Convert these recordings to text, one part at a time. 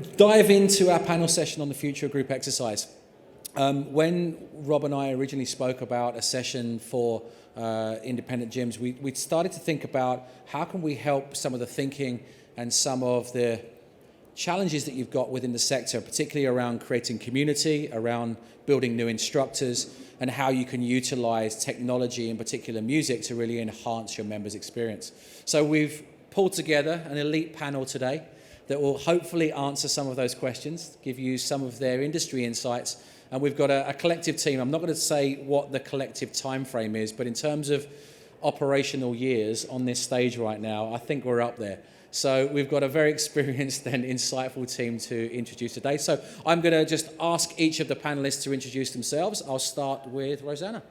Dive into our panel session on the future of group exercise. When Rob and I originally spoke about a session for independent gyms, we started to think about how can we help some of the thinking and some of the challenges that you've got within the sector, particularly around creating community, around building new instructors, and how you can utilize technology, in particular music, to really enhance your members' experience. So we've pulled together an elite panel today that will hopefully answer some of those questions, give you some of their industry insights. And we've got a collective team. I'm not going to say what the collective time frame is, but in terms of operational years on this stage right now, I think we're up there. So we've got a very experienced and insightful team to introduce today. So I'm going to just ask each of the panelists to introduce themselves. I'll start with Rosanna.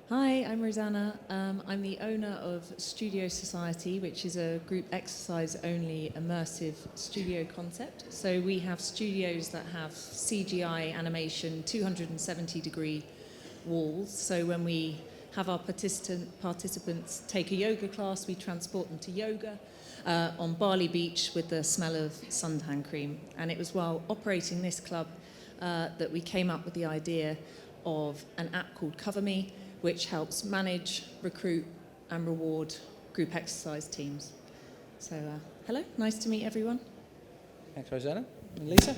Hi, I'm Rosanna. I'm the owner of Studio Society, which is a group exercise-only immersive studio concept. So we have studios that have CGI animation, 270-degree walls. So when we have our participants take a yoga class, we transport them to yoga on Bali Beach with the smell of suntan cream. And it was while operating this club that we came up with the idea of an app called Cover Me, which helps manage, recruit and reward group exercise teams. So hello, nice to meet everyone. Thanks, Rosanna. And Lisa?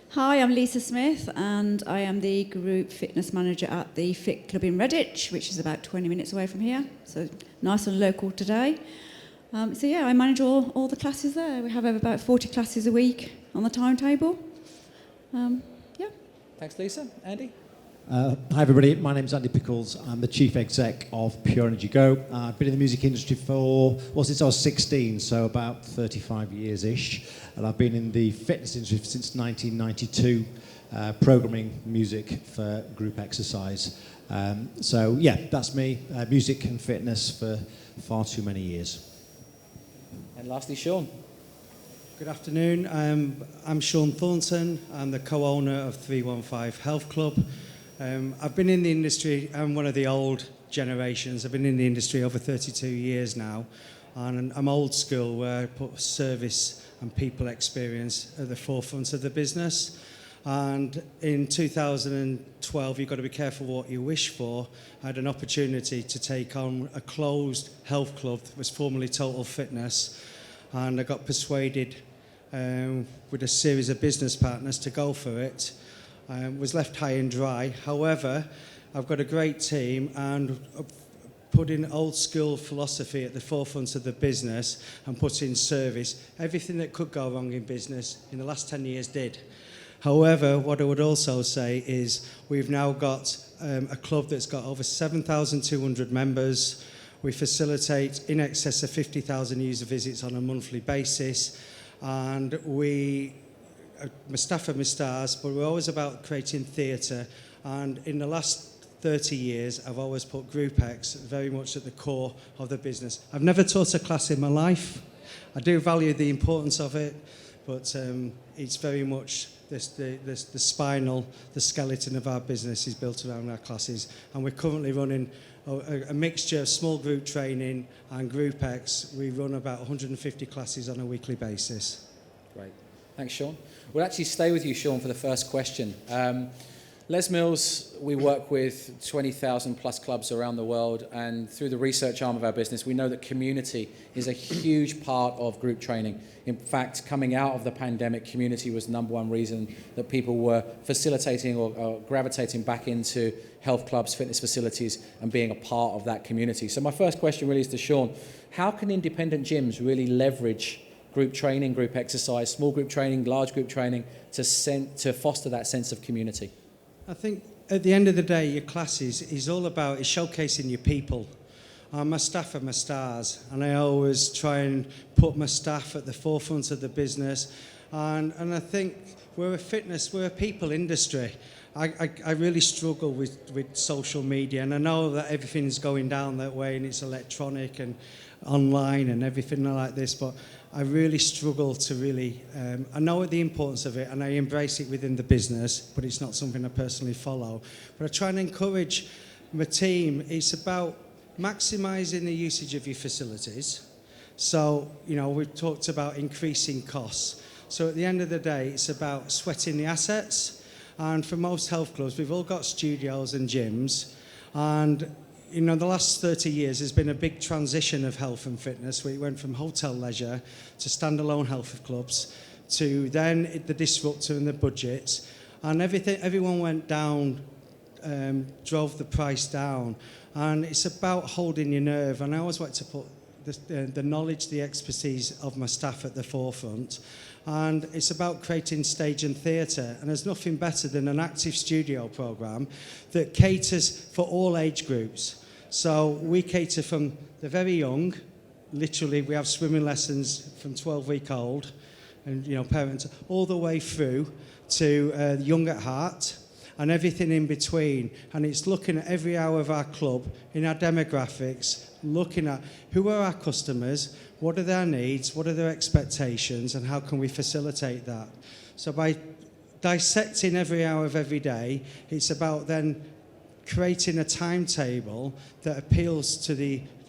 Hi, I'm Lisa Smith and I am the group fitness manager at the Fit Club in Redditch, which is about 20 minutes away from here, so nice and local today. I manage all the classes there. We have about 40 classes a week on the timetable. Thanks, Lisa. Andy? Hi everybody, my name's Andy Pickles. I'm the Chief Exec of Pure Energy Go. I've been in the music industry since I was 16, so about 35 years-ish. And I've been in the fitness industry since 1992, programming music for group exercise. That's me, music and fitness for far too many years. And lastly, Sean. Good afternoon, I'm Sean Thornton. I'm the co-owner of 315 Health Club. I've been in the industry, I'm one of the old generations. I've been in the industry over 32 years now, and I'm old school where I put service and people experience at the forefront of the business. And in 2012, you've got to be careful what you wish for. I had an opportunity to take on a closed health club that was formerly Total Fitness, and I got persuaded with a series of business partners to go for it. Was left high and dry. However, I've got a great team and putting old school philosophy at the forefront of the business and putting service. Everything that could go wrong in business in the last 10 years did. However, what I would also say is we've now got a club that's got over 7,200 members. We facilitate in excess of 50,000 user visits on a monthly basis, and my staff are my stars, but we're always about creating theatre. And in the last 30 years, I've always put Group X very much at the core of the business. I've never taught a class in my life. I do value the importance of it, but it's very much the skeleton of our business is built around our classes. And we're currently running a mixture of small group training and Group X. We run about 150 classes on a weekly basis. Great. Thanks, Sean. We'll actually stay with you, Sean, for the first question. Les Mills, we work with 20,000 plus clubs around the world, and through the research arm of our business, we know that community is a huge part of group training. In fact, coming out of the pandemic, community was the number one reason that people were facilitating or gravitating back into health clubs, fitness facilities, and being a part of that community. So my first question really is to Sean. How can independent gyms really leverage group training, group exercise, small group training, large group training to foster that sense of community? I think at the end of the day, your classes is all about showcasing your people. My staff are my stars, and I always try and put my staff at the forefront of the business. And I think we're a people industry. I really struggle with social media, and I know that everything's going down that way and it's electronic and online and everything like this, but I really struggle to really, I know the importance of it and I embrace it within the business, but it's not something I personally follow. But I try and encourage my team. It's about maximising the usage of your facilities. So, we've talked about increasing costs. So at the end of the day, it's about sweating the assets. And for most health clubs, we've all got studios and gyms. And you know, the last 30 years has been a big transition of health and fitness. We went from hotel leisure to standalone health clubs to then the disruptor and the budgets. And everyone went down, drove the price down. And it's about holding your nerve. And I always like to put the knowledge, the expertise of my staff at the forefront. And it's about creating stage and theatre. And there's nothing better than an active studio programme that caters for all age groups. So we cater from the very young, literally we have swimming lessons from 12-week-old, and you know, parents, all the way through to young at heart, and everything in between. And it's looking at every hour of our club, in our demographics, looking at who are our customers, what are their needs, what are their expectations, and how can we facilitate that. So by dissecting every hour of every day, it's about then creating a timetable that appeals to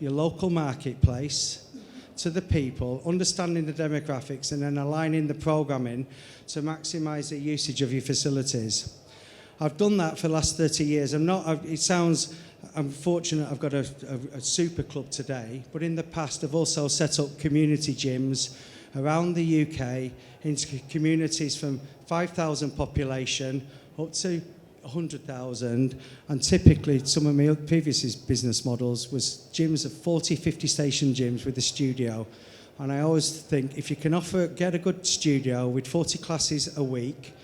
your local marketplace, to the people, understanding the demographics, and then aligning the programming to maximise the usage of your facilities. I've done that for the last 30 years. I'm fortunate I've got a super club today, but in the past I've also set up community gyms around the UK into communities from 5,000 population up to 100,000, and typically some of my previous business models was gyms of 40, 50 station gyms with a studio. And I always think if you can get a good studio with 40 classes a week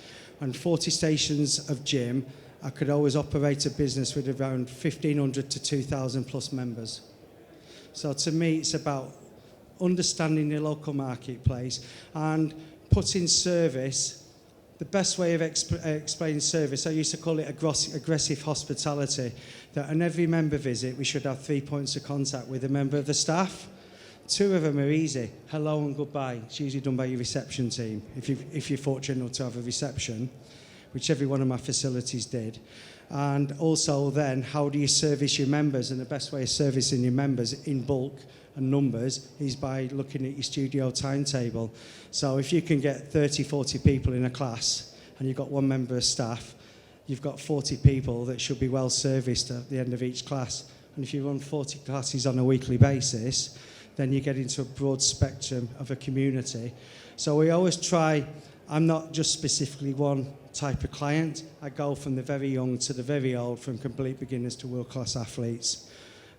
and 40 stations of gym, I could always operate a business with around 1,500 to 2,000 plus members. So to me, it's about understanding the local marketplace and putting service. The best way of explaining service, I used to call it aggressive hospitality, that on every member visit we should have 3 points of contact with a member of the staff. 2 of them are easy, hello and goodbye. It's usually done by your reception team, if you're fortunate enough to have a reception, which every one of my facilities did. And also then, how do you service your members? And the best way of servicing your members in bulk and numbers is by looking at your studio timetable. So if you can get 30, 40 people in a class and you've got 1 member of staff, you've got 40 people that should be well serviced at the end of each class. And if you run 40 classes on a weekly basis, then you get into a broad spectrum of a community. So we always try, I'm not just specifically one type of client. I go from the very young to the very old, from complete beginners to world-class athletes.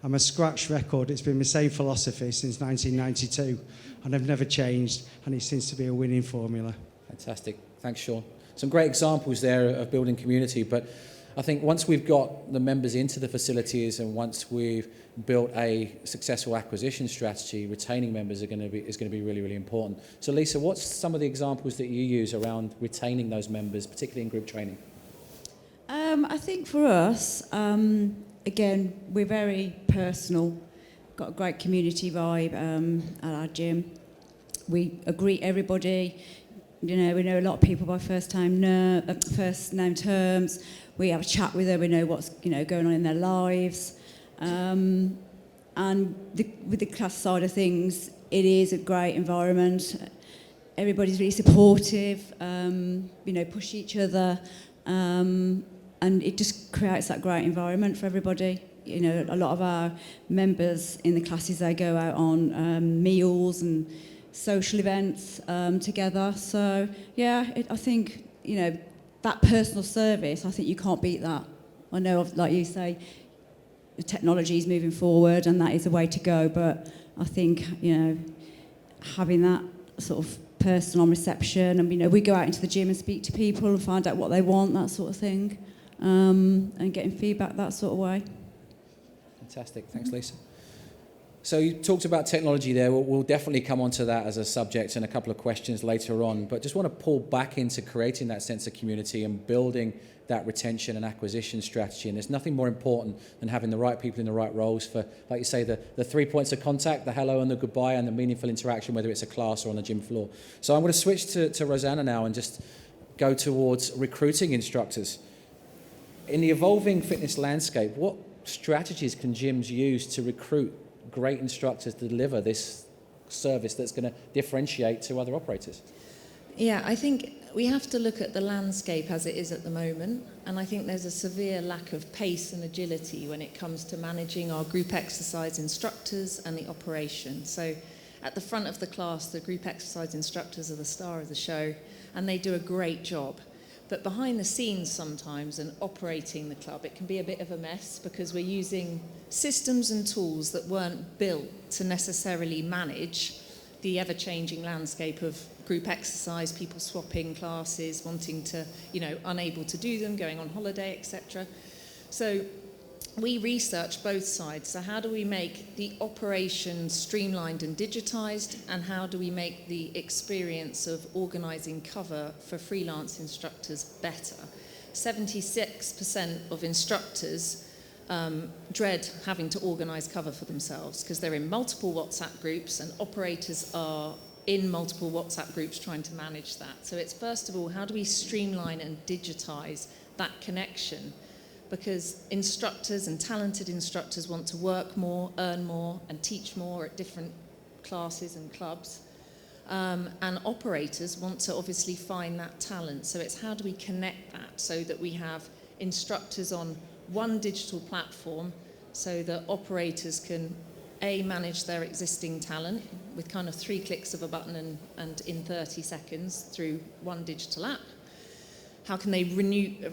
I'm a scratch record. It's been the same philosophy since 1992, and I've never changed, and it seems to be a winning formula. Fantastic. Thanks, Sean. Some great examples there of building community, but I think once we've got the members into the facilities and once we've built a successful acquisition strategy, retaining members is going to be really, really important. So Lisa, what's some of the examples that you use around retaining those members, particularly in group training? I think for us, again, we're very personal, got a great community vibe at our gym. We greet everybody. You know, we know a lot of people by first name terms. We have a chat with them. We know what's going on in their lives. And with the class side of things, it is a great environment. Everybody's really supportive. Push each other. And it just creates that great environment for everybody. You know, a lot of our members in the classes, they go out on meals and social events together. So, yeah, I think, that personal service, I think you can't beat that. I know, like you say, the technology is moving forward and that is a way to go, but I think, having that sort of person on reception and, we go out into the gym and speak to people and find out what they want, that sort of thing. And getting feedback that sort of way. Fantastic. Thanks, Lisa. So you talked about technology there. We'll definitely come on to that as a subject and a couple of questions later on, but just want to pull back into creating that sense of community and building that retention and acquisition strategy. And there's nothing more important than having the right people in the right roles for, like you say, the 3 points of contact, the hello and the goodbye and the meaningful interaction, whether it's a class or on the gym floor. So I'm going to switch to Rosanna now and just go towards recruiting instructors. In the evolving fitness landscape, what strategies can gyms use to recruit great instructors to deliver this service that's going to differentiate to other operators? Yeah, I think we have to look at the landscape as it is at the moment, and I think there's a severe lack of pace and agility when it comes to managing our group exercise instructors and the operation. So at the front of the class, the group exercise instructors are the star of the show, and they do a great job. But behind the scenes sometimes, and operating the club, it can be a bit of a mess because we're using systems and tools that weren't built to necessarily manage the ever-changing landscape of group exercise, people swapping classes, wanting to, unable to do them, going on holiday, etc. So we research both sides. So how do we make the operation streamlined and digitized, and how do we make the experience of organizing cover for freelance instructors better? 76% of instructors dread having to organise cover for themselves because they're in multiple WhatsApp groups, and operators are in multiple WhatsApp groups trying to manage that. So it's, first of all, how do we streamline and digitise that connection? Because instructors and talented instructors want to work more, earn more, and teach more at different classes and clubs. And operators want to obviously find that talent. So it's how do we connect that so that we have instructors on one digital platform so that operators can manage their existing talent with kind of 3 clicks of a button and in 30 seconds through one digital app. How can they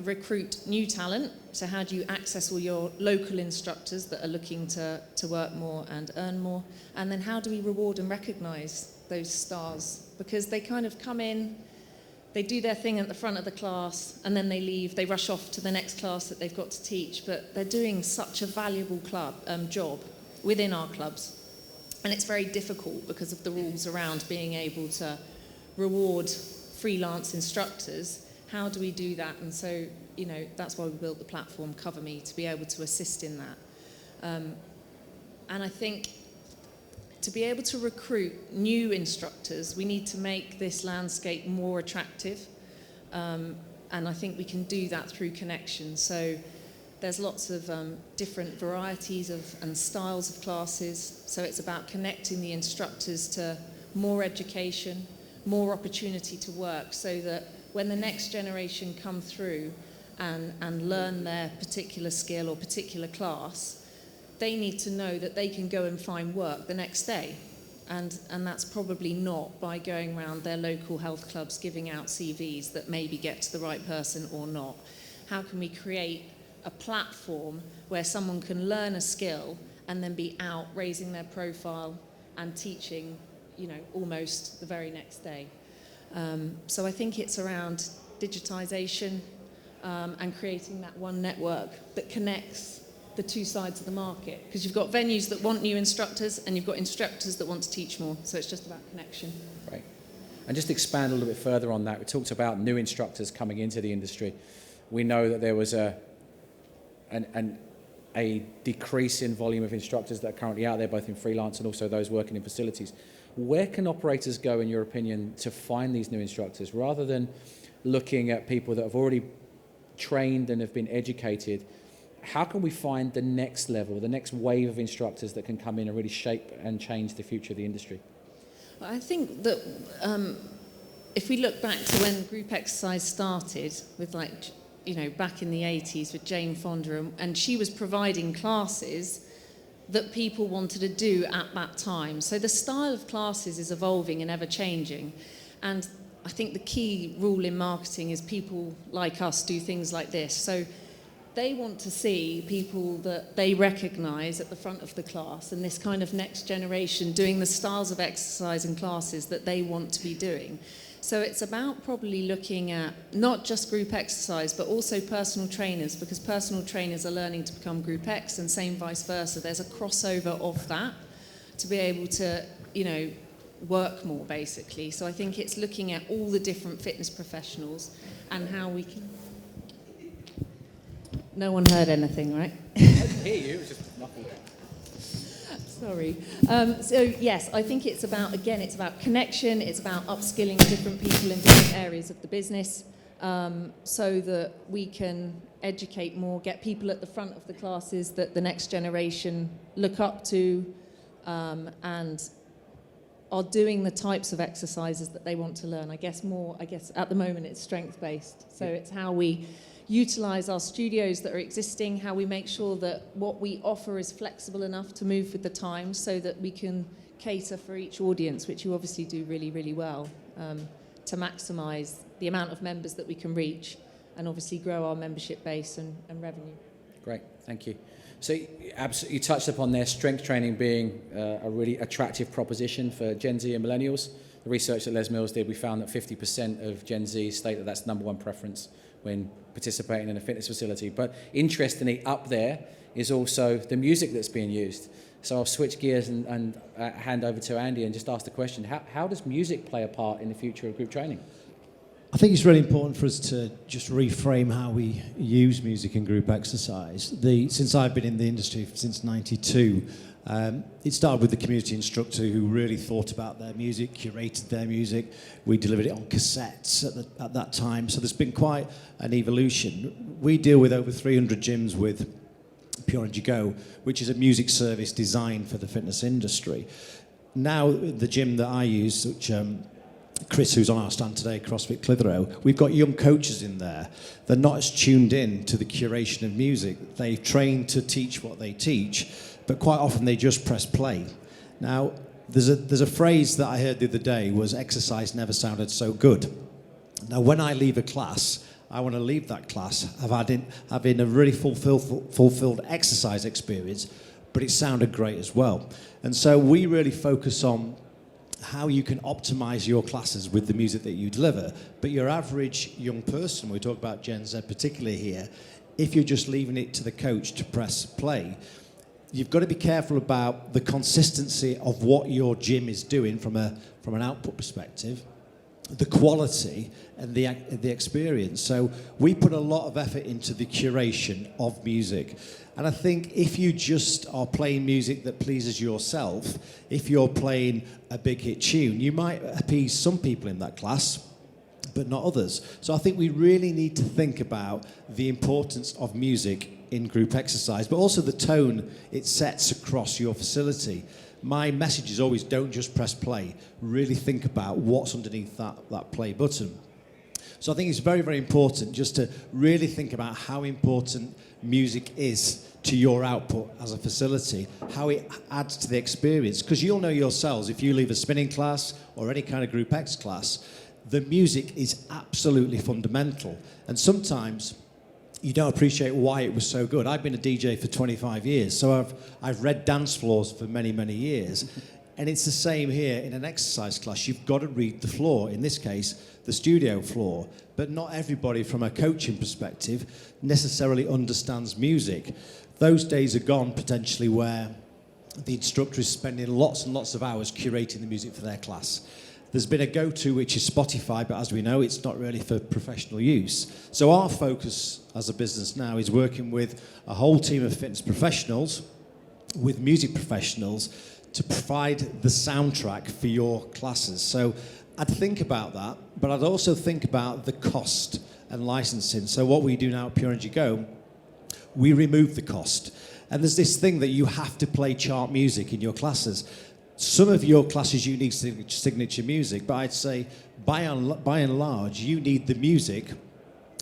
recruit new talent? So how do you access all your local instructors that are looking to work more and earn more? And then how do we reward and recognise those stars? Because they kind of come in, they do their thing at the front of the class, and then they leave, they rush off to the next class that they've got to teach, but they're doing such a valuable job within our clubs. And it's very difficult because of the rules around being able to reward freelance instructors. How do we do that? And so, that's why we built the platform Cover Me, to be able to assist in that. And I think to be able to recruit new instructors, we need to make this landscape more attractive. And I think we can do that through connection. So there's lots of different varieties and styles of classes. So it's about connecting the instructors to more education, more opportunity to work, so that when the next generation come through and learn their particular skill or particular class, they need to know that they can go and find work the next day. And that's probably not by going around their local health clubs giving out CVs that maybe get to the right person or not. How can we create a platform where someone can learn a skill and then be out raising their profile and teaching, almost the very next day? So I think it's around digitisation and creating that one network that connects the two sides of the market, because you've got venues that want new instructors and you've got instructors that want to teach more, so it's just about connection. Right. And just expand a little bit further on that, we talked about new instructors coming into the industry. We know that there was a decrease in volume of instructors that are currently out there, both in freelance and also those working in facilities. Where can operators go, in your opinion, to find these new instructors, rather than looking at people that have already trained and have been educated? How can we find the next level, the next wave of instructors that can come in and really shape and change the future of the industry? I think that if we look back to when group exercise started with back in the 80s with Jane Fonda, and she was providing classes that people wanted to do at that time. So the style of classes is evolving and ever changing. And I think the key rule in marketing is people like us do things like this. So they want to see people that they recognise at the front of the class, and this kind of next generation doing the styles of exercise and classes that they want to be doing. So it's about probably looking at not just group exercise, but also personal trainers, because personal trainers are learning to become group X, and same vice versa. There's a crossover of that to be able to, work more, basically. So I think it's looking at all the different fitness professionals and how we can... No one heard anything, right? I didn't hear you, it was just nothing. Sorry. So yes, I think it's about connection, it's about upskilling different people in different areas of the business, so that we can educate more, get people at the front of the classes that the next generation look up to, and are doing the types of exercises that they want to learn. I guess at the moment it's strength-based. So it's how we utilise our studios that are existing, how we make sure that what we offer is flexible enough to move with the times so that we can cater for each audience, which you obviously do really, really well, to maximise the amount of members that we can reach and obviously grow our membership base and revenue. Great, thank you. So you touched upon their strength training being a really attractive proposition for Gen Z and millennials. The research that Les Mills did, we found that 50% of Gen Z state that that's number one preference when participating in a fitness facility. But interestingly, up there is also the music that's being used. So I'll switch gears and hand over to Andy and just ask the question, how does music play a part in the future of group training? I think it's really important for us to just reframe how we use music in group exercise. Since I've been in the industry since '92, it started with the community instructor who really thought about their music, curated their music. We delivered it on cassettes at that time, so there's been quite an evolution. We deal with over 300 gyms with Pure Energy Go, which is a music service designed for the fitness industry. Now, the gym that I use, which Chris, who's on our stand today, CrossFit Clitheroe, we've got young coaches in there. They're not as tuned in to the curation of music. They've trained to teach what they teach, but quite often they just press play. Now, there's a phrase that I heard the other day was exercise never sounded so good. Now, when I leave a class, I want to leave that class having a really fulfilled exercise experience, but it sounded great as well. And so we really focus on how you can optimize your classes with the music that you deliver. But your average young person, we talk about Gen Z particularly here, if you're just leaving it to the coach to press play, you've got to be careful about the consistency of what your gym is doing from an output perspective, the quality and the experience. So we put a lot of effort into the curation of music. And I think if you just are playing music that pleases yourself, if you're playing a big hit tune, you might appease some people in that class, but not others. So I think we really need to think about the importance of music in group exercise, but also the tone it sets across your facility. My message is always don't just press play. Really think about what's underneath that play button. So I think it's very, very important just to really think about how important music is to your output as a facility, how it adds to the experience. Because you'll know yourselves, if you leave a spinning class or any kind of group X class, the music is absolutely fundamental. And sometimes you don't appreciate why it was so good. I've been a DJ for 25 years, so I've read dance floors for many, many years. And it's the same here in an exercise class. You've got to read the floor, in this case, the studio floor. But not everybody, from a coaching perspective, necessarily understands music. Those days are gone, potentially, where the instructor is spending lots and lots of hours curating the music for their class. There's been a go-to, which is Spotify, but as we know, it's not really for professional use. So our focus as a business now is working with a whole team of fitness professionals, with music professionals, to provide the soundtrack for your classes. So I'd think about that, but I'd also think about the cost and licensing. So what we do now at Pure Energy Go, we remove the cost. And there's this thing that you have to play chart music in your classes. Some of your classes you need signature music, but I'd say by and large, you need the music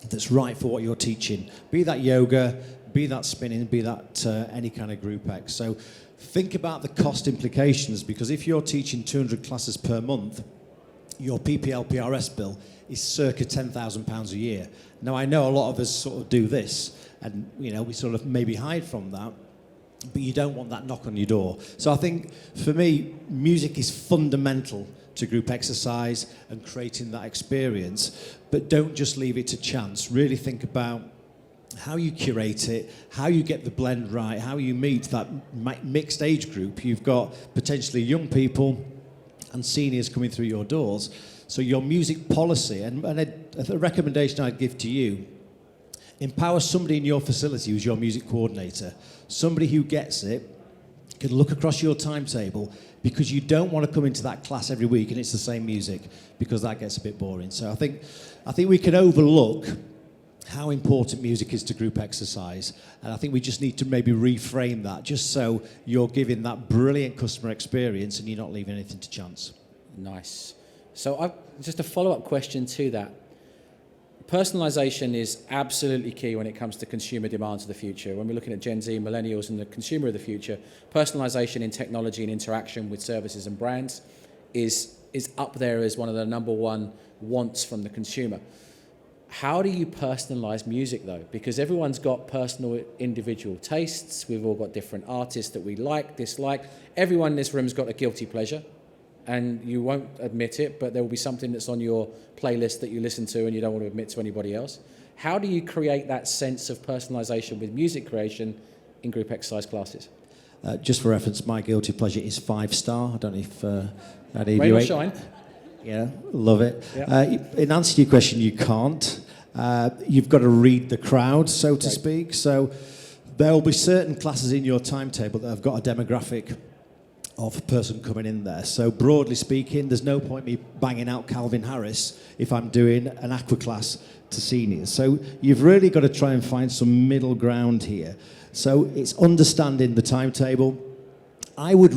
that's right for what you're teaching. Be that yoga, be that spinning, be that any kind of group X. So think about the cost implications, because if you're teaching 200 classes per month, your PPL PRS bill is circa £10,000 a year. Now, I know a lot of us sort of do this, and we sort of maybe hide from that, but you don't want that knock on your door. So I think, for me, music is fundamental to group exercise and creating that experience, but don't just leave it to chance. Really think about how you curate it, how you get the blend right, how you meet that mixed age group. You've got potentially young people and seniors coming through your doors. So your music policy, and a recommendation I'd give to you, empower somebody in your facility who's your music coordinator, somebody who gets it, can look across your timetable, because you don't want to come into that class every week and it's the same music, because that gets a bit boring. So I think we can overlook how important music is to group exercise, and I think we just need to maybe reframe that, just so you're giving that brilliant customer experience and you're not leaving anything to chance. Nice. So just a follow-up question to that. Personalization is absolutely key when it comes to consumer demands of the future. When we're looking at Gen Z, millennials, and the consumer of the future, personalization in technology and interaction with services and brands is up there as one of the number one wants from the consumer. How do you personalize music, though? Because everyone's got personal individual tastes. We've all got different artists that we like, dislike. Everyone in this room's got a guilty pleasure, and you won't admit it, but there will be something that's on your playlist that you listen to and you don't want to admit to anybody else. How do you create that sense of personalization with music creation in group exercise classes? Just for reference, my guilty pleasure is 5-star. I don't know if any of Rain you or ate. shine? Yeah, love it. Yeah. In answer to your question, you can't. You've got to read the crowd, so to Right. speak. So there will be certain classes in your timetable that have got a demographic of a person coming in there. So broadly speaking, there's no point me banging out Calvin Harris if I'm doing an aqua class to seniors. So you've really got to try and find some middle ground here. So it's understanding the timetable. I would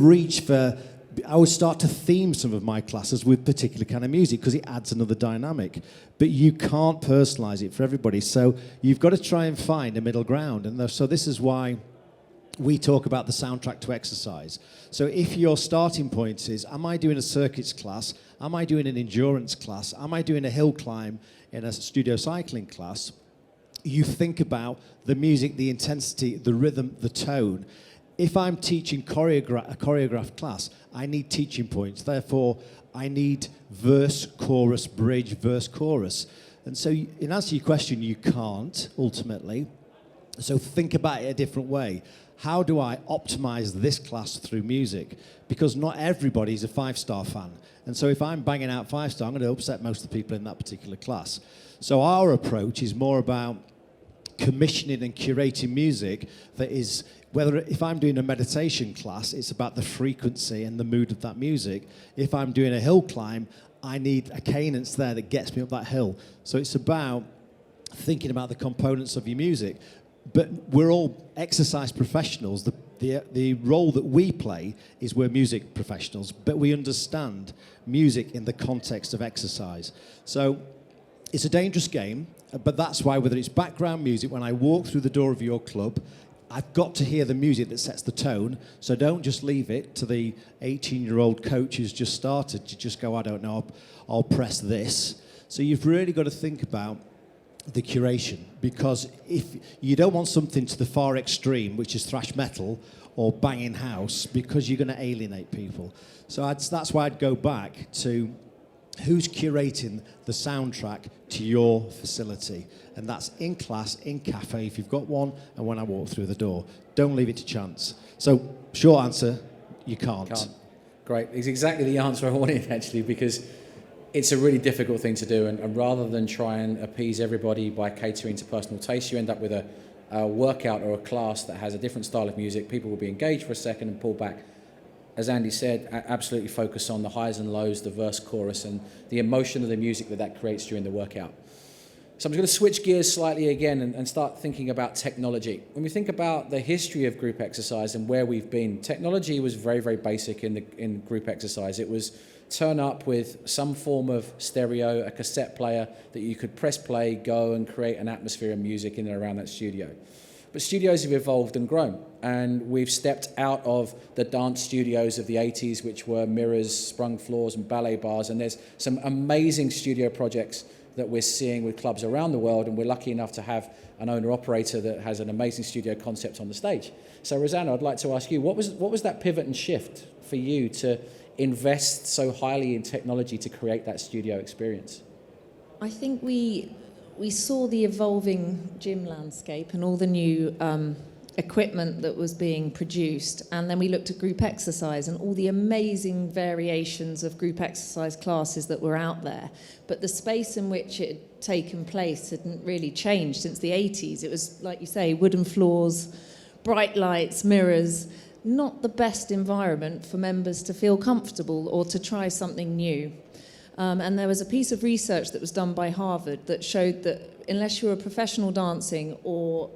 start to theme some of my classes with particular kind of music because it adds another dynamic. But you can't personalize it for everybody. So you've got to try and find a middle ground. And so this is why we talk about the soundtrack to exercise. So if your starting point is, am I doing a circuits class? Am I doing an endurance class? Am I doing a hill climb in a studio cycling class? You think about the music, the intensity, the rhythm, the tone. If I'm teaching a choreographed class, I need teaching points. Therefore, I need verse, chorus, bridge, verse, chorus. And so in answer to your question, you can't, ultimately. So think about it a different way. How do I optimize this class through music? Because not everybody's a 5-star fan. And so if I'm banging out 5-star, I'm going to upset most of the people in that particular class. So our approach is more about commissioning and curating music that is, if I'm doing a meditation class, it's about the frequency and the mood of that music. If I'm doing a hill climb, I need a cadence there that gets me up that hill. So it's about thinking about the components of your music. But we're all exercise professionals. The role that we play is we're music professionals, but we understand music in the context of exercise. So it's a dangerous game, but that's why whether it's background music, when I walk through the door of your club, I've got to hear the music that sets the tone. So don't just leave it to the 18-year-old coach who's just started to just go, I don't know, I'll press this. So you've really got to think about the curation, because if you don't want something to the far extreme, which is thrash metal or banging house, because you're going to alienate people. So that's why I'd go back to who's curating the soundtrack to your facility, and that's in class, in cafe, if you've got one, and when I walk through the door. Don't leave it to chance. So short answer, you can't. Great. It's exactly the answer I wanted, actually, because it's a really difficult thing to do, and rather than try and appease everybody by catering to personal taste, you end up with a workout or a class that has a different style of music. People will be engaged for a second and pull back. As Andy said, absolutely focus on the highs and lows, the verse, chorus, and the emotion of the music that creates during the workout. So I'm going to switch gears slightly again and start thinking about technology. When we think about the history of group exercise and where we've been, technology was very, very basic in group exercise. It was turn up with some form of stereo, a cassette player that you could press play, go and create an atmosphere of music in and around that studio. But studios have evolved and grown, and we've stepped out of the dance studios of the 80s, which were mirrors, sprung floors, and ballet bars, and there's some amazing studio projects that we're seeing with clubs around the world, and we're lucky enough to have an owner-operator that has an amazing studio concept on the stage. So, Rosanna, I'd like to ask you, what was that pivot and shift for you to invest so highly in technology to create that studio experience? I think we saw the evolving gym landscape and all the new equipment that was being produced, and then we looked at group exercise and all the amazing variations of group exercise classes that were out there, but the space in which it had taken place hadn't really changed since the 80s. It was, like you say, wooden floors, bright lights, mirrors, not the best environment for members to feel comfortable or to try something new. And there was a piece of research that was done by Harvard that showed that unless you were professional dancing or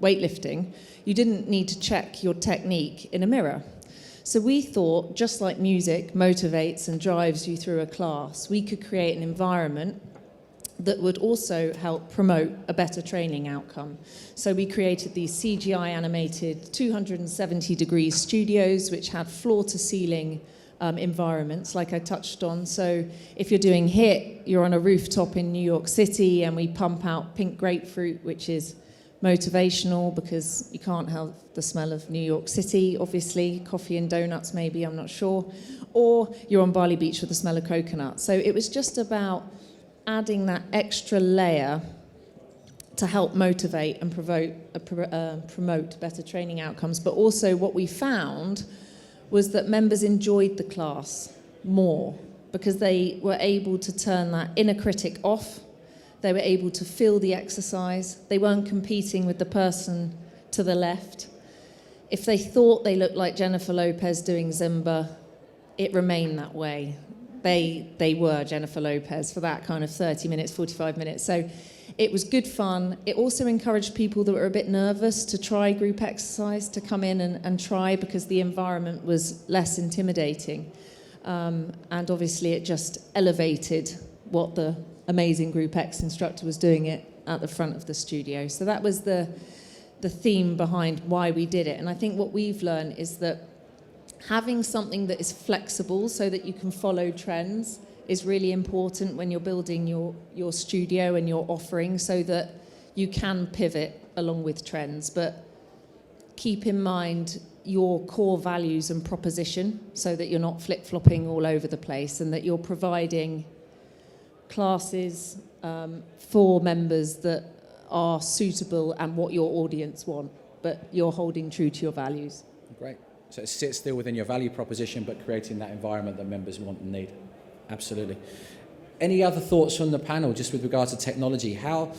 weightlifting, you didn't need to check your technique in a mirror. So we thought, just like music motivates and drives you through a class, we could create an environment that would also help promote a better training outcome. So we created these CGI animated 270 degree studios, which had floor to ceiling environments, like I touched on. So if you're doing HIIT, you're on a rooftop in New York City, and we pump out Pink Grapefruit, which is motivational because you can't help the smell of New York City, obviously. Coffee and donuts, maybe, I'm not sure. Or you're on Bali Beach with the smell of coconut. So it was just about adding that extra layer to help motivate and promote better training outcomes. But also what we found was that members enjoyed the class more because they were able to turn that inner critic off. They were able to feel the exercise. They weren't competing with the person to the left. If they thought they looked like Jennifer Lopez doing Zumba, it remained that way. They were Jennifer Lopez for that kind of 30 minutes, 45 minutes. So it was good fun. It also encouraged people that were a bit nervous to try group exercise to come in and try because the environment was less intimidating. And obviously it just elevated what the amazing Group X instructor was doing it at the front of the studio. So that was the theme behind why we did it. And I think what we've learned is that having something that is flexible so that you can follow trends is really important when you're building your studio and your offering so that you can pivot along with trends. But keep in mind your core values and proposition so that you're not flip-flopping all over the place and that you're providing classes for members that are suitable and what your audience want, but you're holding true to your values. Great. So it sits still within your value proposition, but creating that environment that members want and need. Absolutely. Any other thoughts from the panel just with regard to technology? How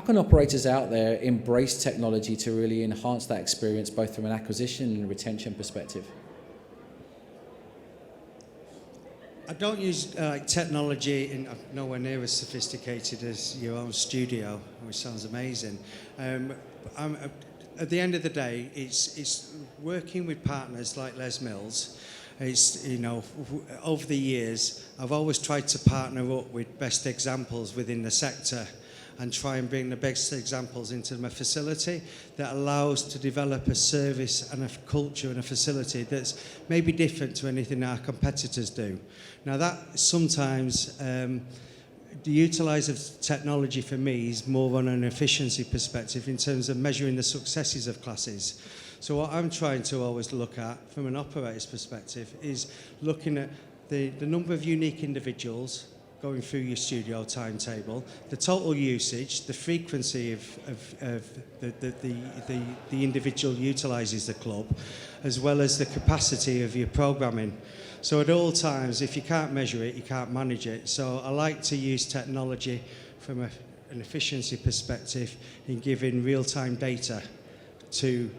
can operators out there embrace technology to really enhance that experience, both from an acquisition and retention perspective? I don't use technology in nowhere near as sophisticated as your own studio, which sounds amazing. At the end of the day, it's working with partners like Les Mills. It's, over the years, I've always tried to partner up with best examples within the sector and try and bring the best examples into my facility that allows to develop a service and a culture and a facility that's maybe different to anything our competitors do. Now that sometimes the utilise of technology for me is more on an efficiency perspective in terms of measuring the successes of classes. So what I'm trying to always look at from an operator's perspective is looking at the number of unique individuals going through your studio timetable, the total usage, the frequency of the individual utilises the club, as well as the capacity of your programming. So at all times, if you can't measure it, you can't manage it. So I like to use technology from an efficiency perspective in giving real-time data to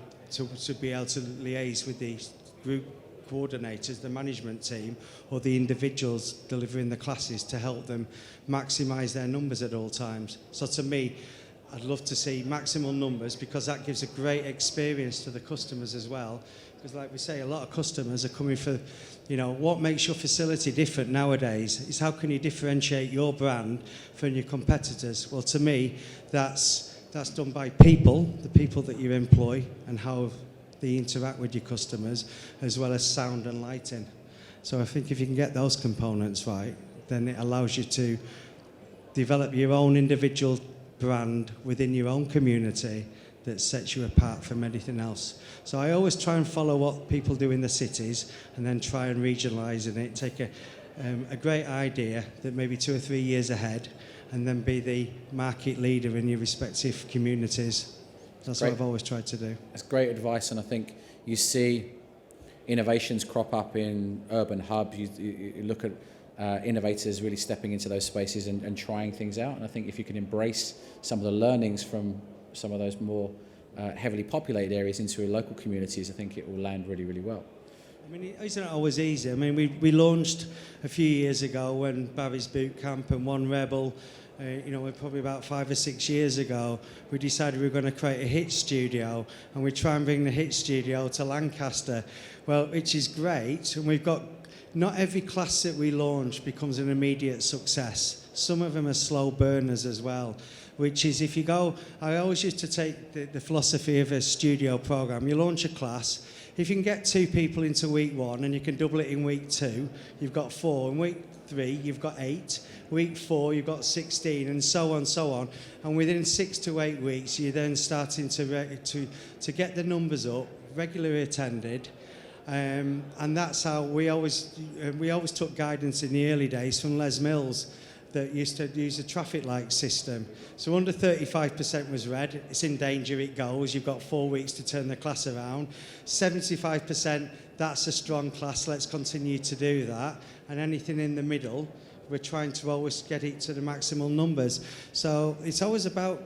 be able to liaise with the group coordinators, the management team, or the individuals delivering the classes to help them maximise their numbers at all times. So to me, I'd love to see maximal numbers because that gives a great experience to the customers as well. Because like we say, a lot of customers are coming for, what makes your facility different nowadays is how can you differentiate your brand from your competitors? Well, to me, that's done by people, the people that you employ, and how they interact with your customers, as well as sound and lighting. So I think if you can get those components right, then it allows you to develop your own individual brand within your own community that sets you apart from anything else. So I always try and follow what people do in the cities and then try and regionalise in it, take a great idea that maybe 2 or 3 years ahead and then be the market leader in your respective communities. That's Great. what I've always tried to do. That's great advice, and I think you see innovations crop up in urban hubs. You look at innovators really stepping into those spaces and trying things out, and I think if you can embrace some of the learnings from some of those more heavily populated areas into local communities, I think it will land really, really well. I mean, isn't it always easy? I mean, we launched a few years ago when Barry's Boot Camp and One Rebel We're probably about 5 or 6 years ago, we decided we were going to create a hit studio, and we try and bring the hit studio to Lancaster, well, which is great. And we've got, not every class that we launch becomes an immediate success. Some of them are slow burners as well, which is if you go, I always used to take the philosophy of a studio program. You launch a class, if you can get 2 people into week 1 and you can double it in week 2, you've got 4. In week 3, you've got 8. Week 4, you've got 16, and so on, so on. And within 6 to 8 weeks, you're then starting to get the numbers up, regularly attended. And that's how we always took guidance in the early days from Les Mills, that used to use a traffic light system. So under 35% was red, it's in danger, it goes. You've got 4 weeks to turn the class around. 75%, that's a strong class, let's continue to do that. And anything in the middle, we're trying to always get it to the maximal numbers. So it's always about,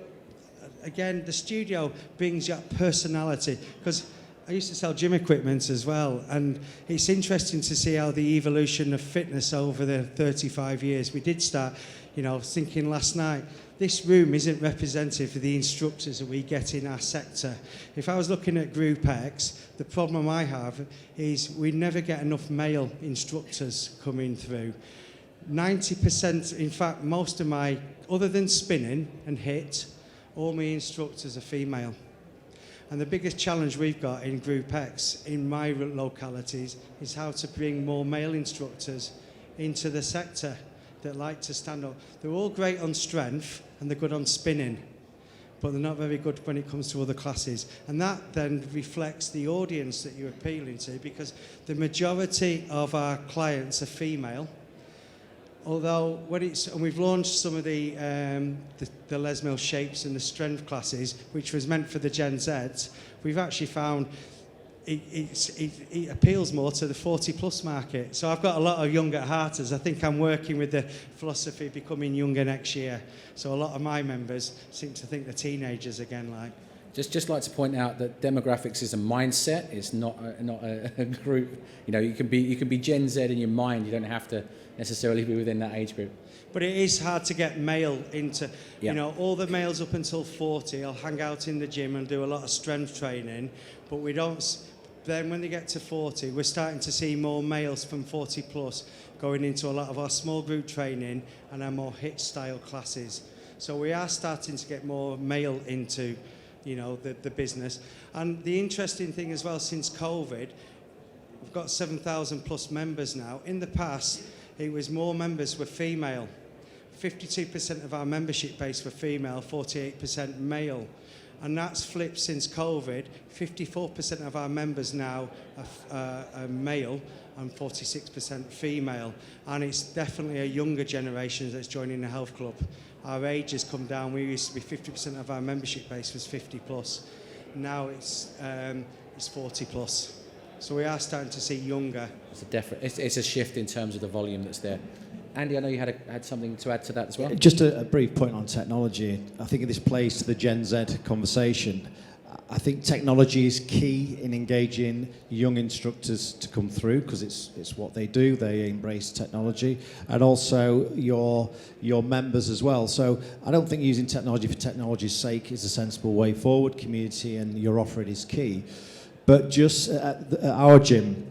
again, the studio brings your personality. Because I used to sell gym equipment as well, and it's interesting to see how the evolution of fitness over the 35 years. We did start, thinking last night, this room isn't representative of the instructors that we get in our sector. If I was looking at Group X, the problem I have is we never get enough male instructors coming through. 90%, in fact, most of my, other than spinning and HIIT, all my instructors are female. And the biggest challenge we've got in Group X, in my localities, is how to bring more male instructors into the sector that like to stand up. They're all great on strength and they're good on spinning, but they're not very good when it comes to other classes. And that then reflects the audience that you're appealing to, because the majority of our clients are female. Although and we've launched some of the Les Mills shapes and the strength classes, which was meant for the Gen Zs, we've actually found it appeals more to the 40-plus market. So I've got a lot of young at hearters. I think I'm working with the philosophy of becoming younger next year. So a lot of my members seem to think they're teenagers again, like. Just like to point out that demographics is a mindset. It's not a group. You can be Gen Z in your mind. You don't have to necessarily be within that age group. But it is hard to get male into, all the males up until 40, I'll hang out in the gym and do a lot of strength training, but we don't, then when they get to 40, we're starting to see more males from 40 plus going into a lot of our small group training and our more HIIT style classes. So we are starting to get more male into, the business. And the interesting thing as well, since COVID, we've got 7,000 plus members now. In the past, it was more members were female. 52% of our membership base were female, 48% male. And that's flipped since COVID. 54% of our members now are male and 46% female. And it's definitely a younger generation that's joining the health club. Our age has come down. We used to be 50% of our membership base was 50 plus. Now it's 40 plus. So we are starting to see younger. It's a shift in terms of the volume that's there. Andy, I know you had something to add to that as well. Just a brief point on technology. I think this plays to the Gen Z conversation. I think technology is key in engaging young instructors to come through, because it's what they do. They embrace technology, and also your members as well. So I don't think using technology for technology's sake is a sensible way forward. Community and your offering is key. But just at our gym,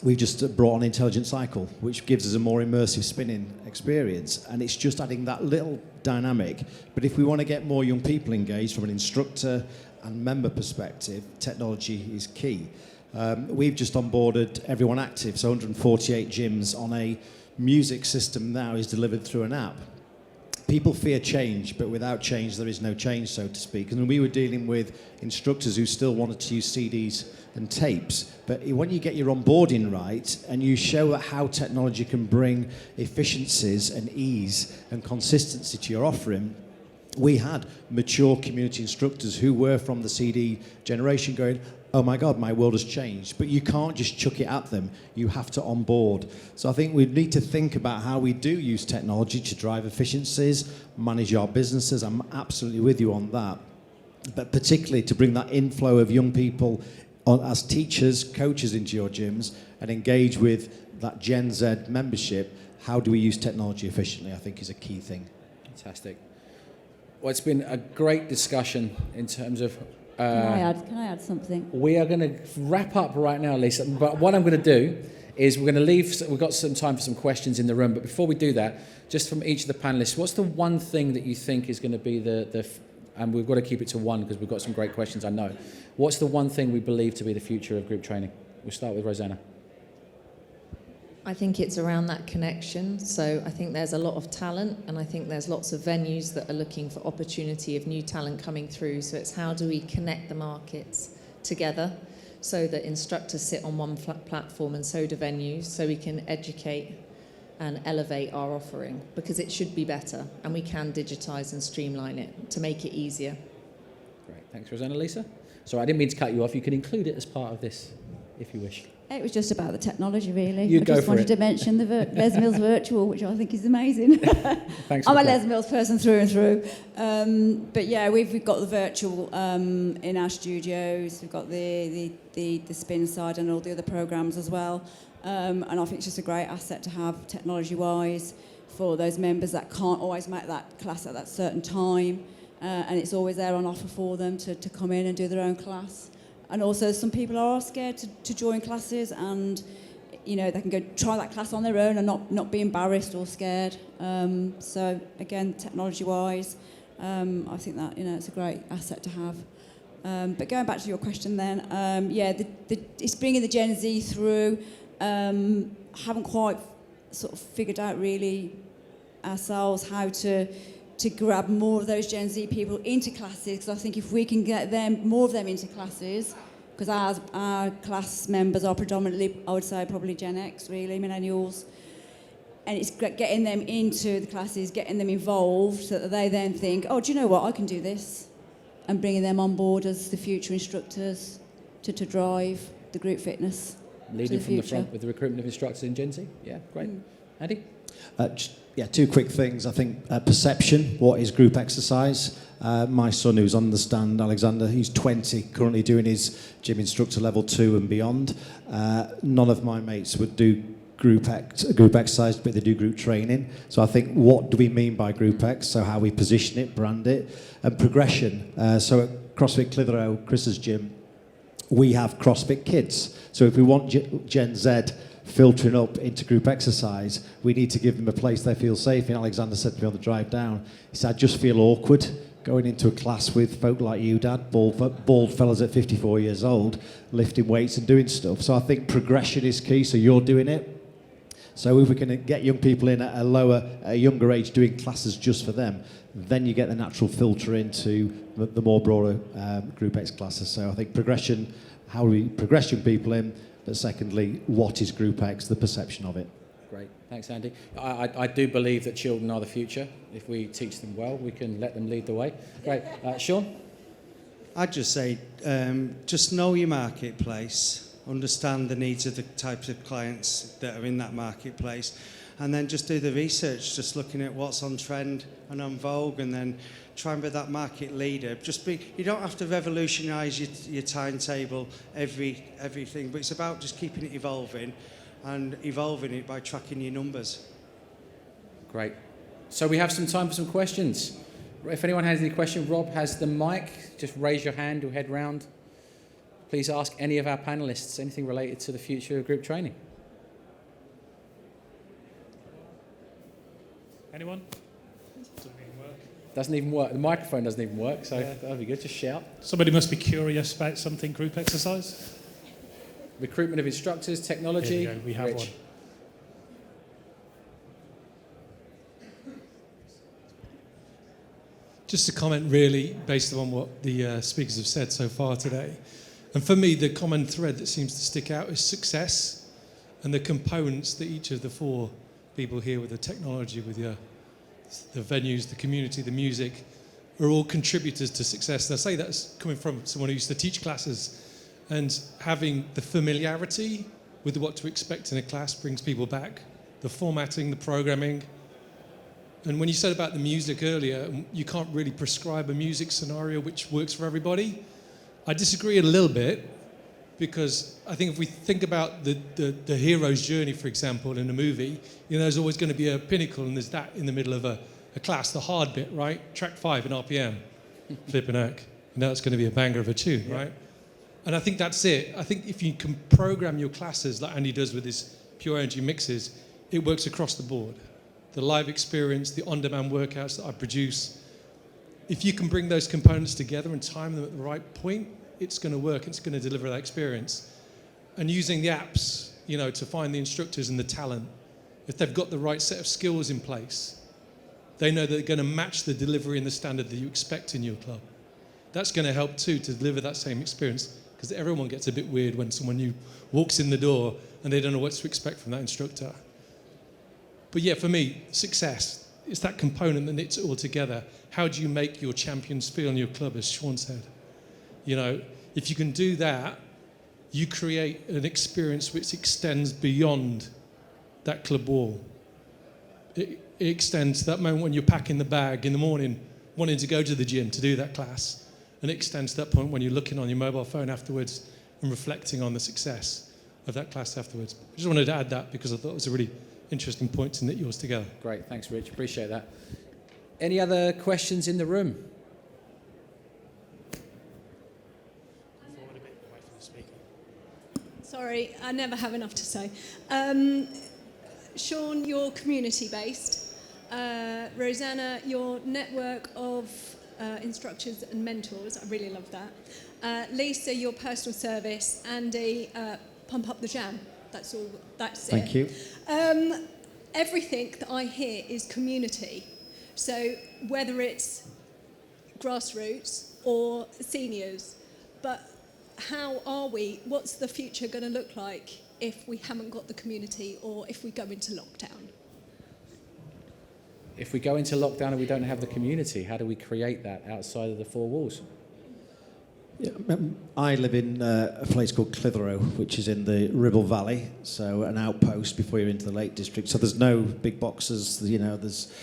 we've just brought on Intelligent Cycle, which gives us a more immersive spinning experience, and it's just adding that little dynamic. But if we want to get more young people engaged from an instructor and member perspective, technology is key. We've just onboarded Everyone Active, so 148 gyms on a music system now is delivered through an app. People fear change, but without change there is no change, so to speak. And we were dealing with instructors who still wanted to use CDs and tapes. But when you get your onboarding right and you show how technology can bring efficiencies and ease and consistency to your offering, we had mature community instructors who were from the CD generation going, oh my God, my world has changed. But you can't just chuck it at them. You have to onboard. So I think we need to think about how we do use technology to drive efficiencies, manage our businesses. I'm absolutely with you on that. But particularly to bring that inflow of young people as teachers, coaches into your gyms and engage with that Gen Z membership. How do we use technology efficiently, I think is a key thing. Fantastic. Well, it's been a great discussion in terms of... Can I add something? We are going to wrap up right now, Lisa. But what I'm going to do is we're going to leave... We've got some time for some questions in the room. But before we do that, just from each of the panellists, what's the one thing that you think is going to be and we've got to keep it to one because we've got some great questions, I know. What's the one thing we believe to be the future of group training? We'll start with Rosanna. I think it's around that connection. So I think there's a lot of talent, and I think there's lots of venues that are looking for opportunity of new talent coming through. So it's how do we connect the markets together so that instructors sit on one platform and so do venues, so we can educate and elevate our offering, because it should be better, and we can digitise and streamline it to make it easier. Great. Thanks, Rosanna. Lisa? Sorry, I didn't mean to cut you off. You can include it as part of this, if you wish. It was just about the technology, really. You I go just for wanted it. to mention the Les Mills Virtual, which I think is amazing. Thanks. I'm a Les Mills person through and through. But yeah, we've got the virtual in our studios. We've got the spin side and all the other programs as well. And I think it's just a great asset to have technology-wise for those members that can't always make that class at that certain time. And it's always there on offer for them to come in and do their own class. And also some people are scared to join classes, and you know, they can go try that class on their own and not be embarrassed or scared. So again, technology-wise, I think that, you know, it's a great asset to have. But going back to your question then, it's bringing the Gen Z through. Haven't quite sort of figured out really ourselves how to grab more of those Gen Z people into classes, because I think if we can get more of them into classes, because our class members are predominantly, I would say, probably Gen X, really, millennials, and it's getting them into the classes, getting them involved, so that they then think, oh, do you know what, I can do this, and bringing them on board as the future instructors to drive the group fitness. Leading from the front with the recruitment of instructors in Gen Z. Yeah, great. Andy? Two quick things. I think perception, what is group exercise? My son, who's on the stand, Alexander, he's 20, currently doing his gym instructor level 2 and beyond. None of my mates would do group exercise, but they do group training. So I think, what do we mean by group X? So how we position it, brand it, and progression. So at CrossFit Clitheroe, Chris's gym, we have CrossFit Kids. So if we want Gen Z filtering up into group exercise, we need to give them a place they feel safe. And Alexander said to me on the drive down, he said, I just feel awkward going into a class with folk like you, Dad, bald fellas at 54 years old, lifting weights and doing stuff. So I think progression is key, so you're doing it. So if we can get young people in at a younger age doing classes just for them, then you get the natural filter into the more broader Group X classes. So I think progression, how we progress young people in, but secondly, what is Group X, the perception of it. Great, thanks Andy. I do believe that children are the future. If we teach them well, we can let them lead the way. Great. Sean? I'd just say, just know your marketplace, understand the needs of the types of clients that are in that marketplace, and then just do the research, just looking at what's on trend and on vogue, and then try and be that market leader. You don't have to revolutionise your timetable, everything, but it's about just keeping it evolving and evolving it by tracking your numbers. Great. So we have some time for some questions. If anyone has any questions, Rob has the mic. Just raise your hand or head round. Please ask any of our panellists anything related to the future of group training. Anyone? Doesn't even work. The microphone doesn't even work, so that'd be good. Just shout. Somebody must be curious about something group exercise. Recruitment of instructors, technology. Here we go. We have Rich. one. Just a comment really based on what the speakers have said so far today. And for me, the common thread that seems to stick out is success and the components that each of the four people here with the technology, with the venues, the community, the music, are all contributors to success. And I say that's coming from someone who used to teach classes, and having the familiarity with what to expect in a class brings people back. The formatting, the programming. And when you said about the music earlier, you can't really prescribe a music scenario which works for everybody. I disagree a little bit, because I think if we think about the hero's journey, for example, in a movie, you know, there's always going to be a pinnacle, and there's that in the middle of a a class, the hard bit, right? Track 5 in RPM, flipping heck. You know it's going to be a banger of a tune, right? And I think that's it. I think if you can program your classes like Andy does with his Pure Energy mixes, it works across the board. The live experience, the on-demand workouts that I produce, if you can bring those components together and time them at the right point, it's going to work. It's going to deliver that experience. And using the apps, you know, to find the instructors and the talent, if they've got the right set of skills in place, they know they're going to match the delivery and the standard that you expect in your club. That's going to help too to deliver that same experience, because everyone gets a bit weird when someone new walks in the door and they don't know what to expect from that instructor. But yeah, for me, success is that component that knits it all together. How do you make your champions feel in your club, as Sean said? You know, if you can do that, you create an experience which extends beyond that club wall. It extends to that moment when you're packing the bag in the morning, wanting to go to the gym to do that class. And it extends to that point when you're looking on your mobile phone afterwards and reflecting on the success of that class afterwards. I just wanted to add that because I thought it was a really interesting point to knit yours together. Great, thanks, Rich. Appreciate that. Any other questions in the room? Sorry, I never have enough to say. Sean, you're community-based. Rosanna, your network of instructors and mentors. I really love that. Lisa, your personal service. Andy, pump up the jam. That's all. That's Thank it. you. Everything that I hear is community. So whether it's grassroots or seniors, but how are we? What's the future going to look like if we haven't got the community or if we go into lockdown? If we go into lockdown and we don't have the community, how do we create that outside of the four walls? Yeah, I live in a place called Clitheroe, which is in the Ribble Valley, so an outpost before you're into the Lake District. So there's no big boxes, you know, there's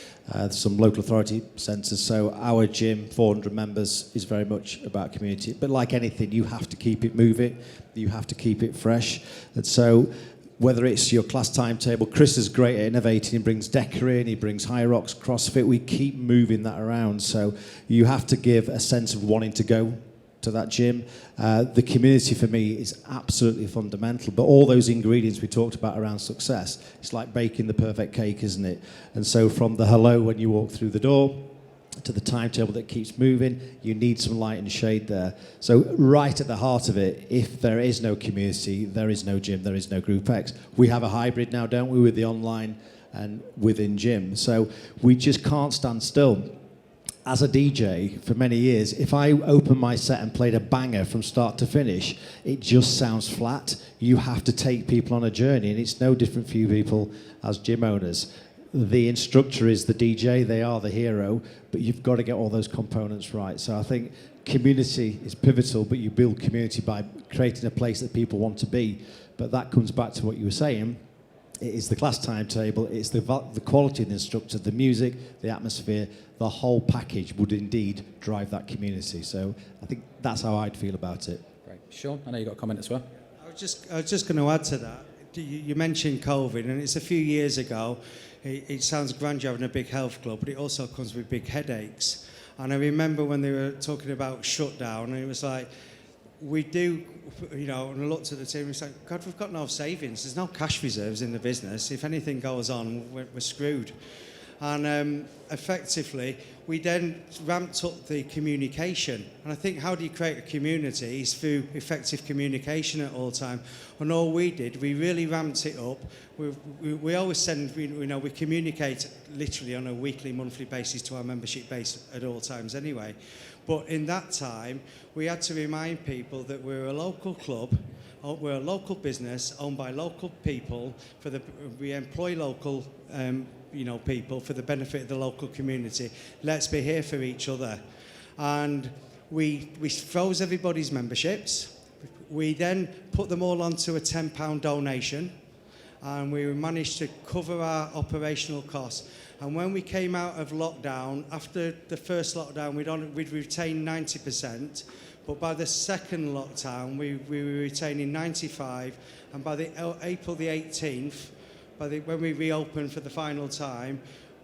some local authority centres. So our gym, 400 members, is very much about community. But like anything, you have to keep it moving, you have to keep it fresh. And so whether it's your class timetable, Chris is great at innovating. He brings Deca in, he brings High Rocks, CrossFit. We keep moving that around. So you have to give a sense of wanting to go to that gym. The community for me is absolutely fundamental, but all those ingredients we talked about around success, it's like baking the perfect cake, isn't it? And so from the hello when you walk through the door to the timetable that keeps moving, you need some light and shade there. So right at the heart of it, if there is no community, there is no gym, there is no Group X. We have a hybrid now, don't we, with the online and within gym. So we just can't stand still. As a DJ for many years, if I opened my set and played a banger from start to finish, it just sounds flat. You have to take people on a journey, and it's no different for you people as gym owners. The instructor is the DJ, they are the hero, but you've got to get all those components right. So I think community is pivotal, but you build community by creating a place that people want to be. But that comes back to what you were saying. It is the class timetable, it's the quality of the instructor, the music, the atmosphere, the whole package would indeed drive that community. So I think that's how I'd feel about it. Great. Sean, I know you've got a comment as well. I was just going to add to that. You mentioned COVID, and it's a few years ago. It sounds grand you're having a big health club, but it also comes with big headaches. And I remember when they were talking about shutdown, and it was like, we do, you know, and I looked at the team and was like, God, we've got no savings. There's no cash reserves in the business. If anything goes on, we're screwed. And effectively, we then ramped up the communication. And I think how do you create a community is through effective communication at all time. And all we did, we really ramped it up. We always send, we communicate literally on a weekly, monthly basis to our membership base at all times anyway. But in that time, we had to remind people that we're a local club, we're a local business owned by local people. We employ local people for the benefit of the local community. Let's be here for each other. And we froze everybody's memberships. We then put them all onto a £10 donation, and we managed to cover our operational costs. And when we came out of lockdown, after the first lockdown, we'd retained 90%, but by the second lockdown, we were retaining 95%, and by April the 18th, when we reopened for the final time,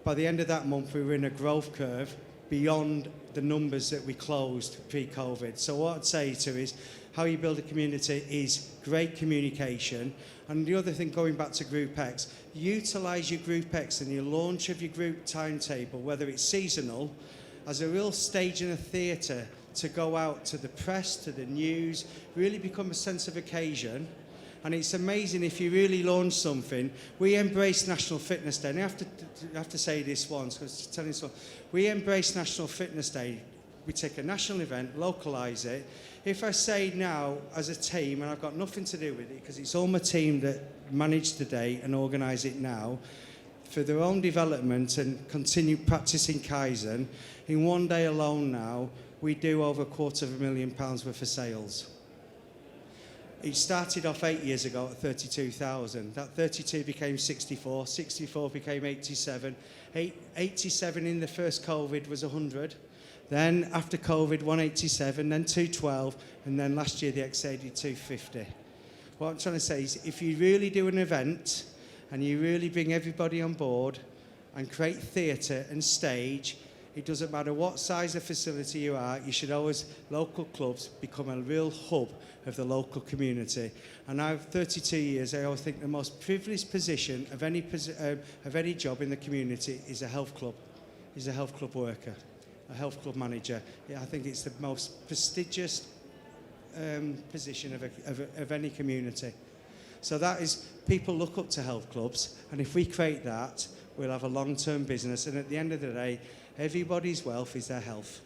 by the end of that month, we were in a growth curve beyond the numbers that we closed pre-COVID. So what I'd say to is, how you build a community is great communication. And the other thing, going back to Group X, utilise your Group X and your launch of your group timetable, whether it's seasonal, as a real stage in a theatre to go out to the press, to the news, really become a sense of occasion. And it's amazing if you really launch something. We embrace National Fitness Day. And I have to say this once, because telling so. We embrace National Fitness Day. We take a national event, localise it. If I say now, as a team, and I've got nothing to do with it, because it's all my team that manage the day and organise it now, for their own development and continue practising Kaizen, in one day alone now, we do over £250,000 worth of sales. It started off 8 years ago at 32,000. That 32 became 64, 64 became 87, 87 in the first COVID was 100. Then after COVID, 187, then 212, and then last year they exceeded 250. What I'm trying to say is, if you really do an event and you really bring everybody on board and create theatre and stage, it doesn't matter what size of facility you are, you should always, local clubs, become a real hub of the local community. And I've 32 years, I always think the most privileged position of any job in the community is a health club worker, a health club manager. Yeah, I think it's the most prestigious position of any community. So that is, people look up to health clubs, and if we create that, we'll have a long-term business, and at the end of the day, everybody's wealth is their health.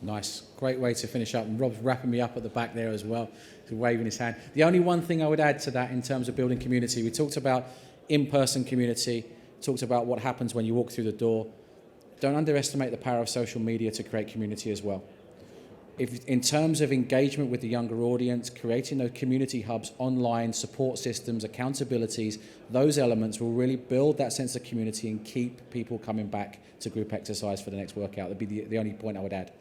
Nice. Great way to finish up. And Rob's wrapping me up at the back there as well. He's waving his hand. The only one thing I would add to that in terms of building community, we talked about in-person community, talked about what happens when you walk through the door. Don't underestimate the power of social media to create community as well. In terms of engagement with the younger audience, creating those community hubs, online support systems, accountabilities, those elements will really build that sense of community and keep people coming back to group exercise for the next workout. That'd be the only point I would add.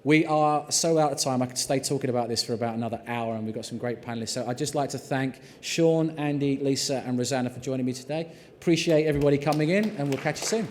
We are so out of time. I could stay talking about this for about another hour, and we've got some great panelists. So I'd just like to thank Sean, Andy, Lisa, and Rosanna for joining me today. Appreciate everybody coming in, and we'll catch you soon.